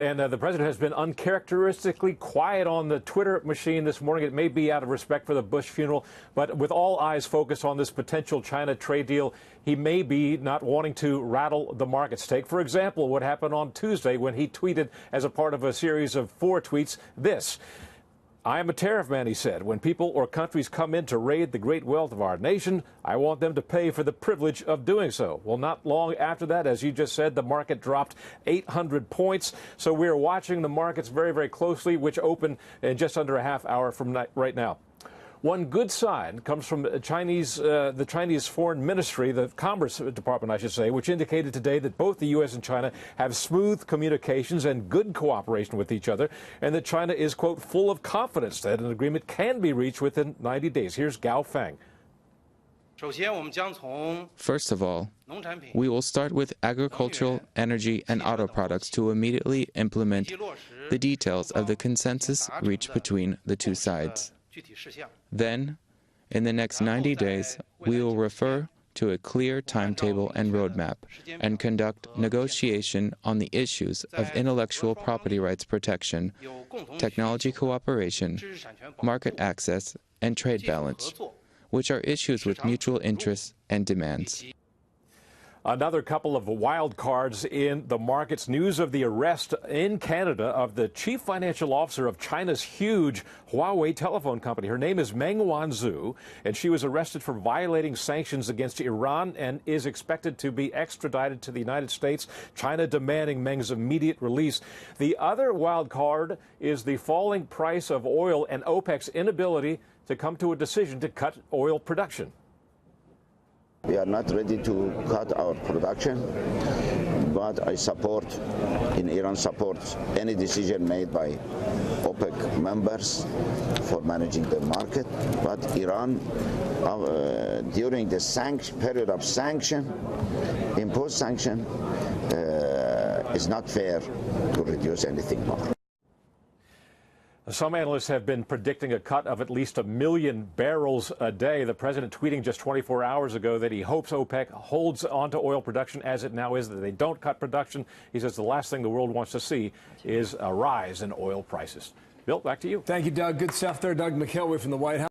And the president has been uncharacteristically quiet on the Twitter machine this morning. It may be out of respect for the Bush funeral, but with all eyes focused on this potential China trade deal, he may be not wanting to rattle the markets. Take, for example, what happened on Tuesday when he tweeted as a part of a series of 4 tweets this. I am a tariff man, he said. When people or countries come in to raid the great wealth of our nation, I want them to pay for the privilege of doing so. Well, not long after that, as you just said, the market dropped 800 points. So we're watching the markets very, very closely, which open in just under a half hour from right now. One good sign comes from the Chinese Foreign Ministry, the Commerce Department, I should say, which indicated today that both the U.S. and China have smooth communications and good cooperation with each other, and that China is, quote, full of confidence that an agreement can be reached within 90 days. Here's Gao Feng. First of all, we will start with agricultural, energy, and auto products to immediately implement the details of the consensus reached between the two sides. Then, in the next 90 days, we will refer to a clear timetable and roadmap and conduct negotiation on the issues of intellectual property rights protection, technology cooperation, market access, and trade balance, which are issues with mutual interests and demands. Another couple of wild cards in the markets. News of the arrest in Canada of the chief financial officer of China's huge Huawei telephone company. Her name is Meng Wanzhou, and she was arrested for violating sanctions against Iran and is expected to be extradited to the United States, China demanding Meng's immediate release. The other wild card is the falling price of oil and OPEC's inability to come to a decision to cut oil production. We are not ready to cut our production, but Iran supports any decision made by OPEC members for managing the market. But Iran, during the period of imposed sanction, is not fair to reduce anything more. Some analysts have been predicting a cut of at least 1 million barrels a day. The president tweeting just 24 hours ago that he hopes OPEC holds onto oil production as it now is, that they don't cut production. He says the last thing the world wants to see is a rise in oil prices. Bill, back to you. Thank you, Doug. Good stuff there. Doug McKelway from the White House.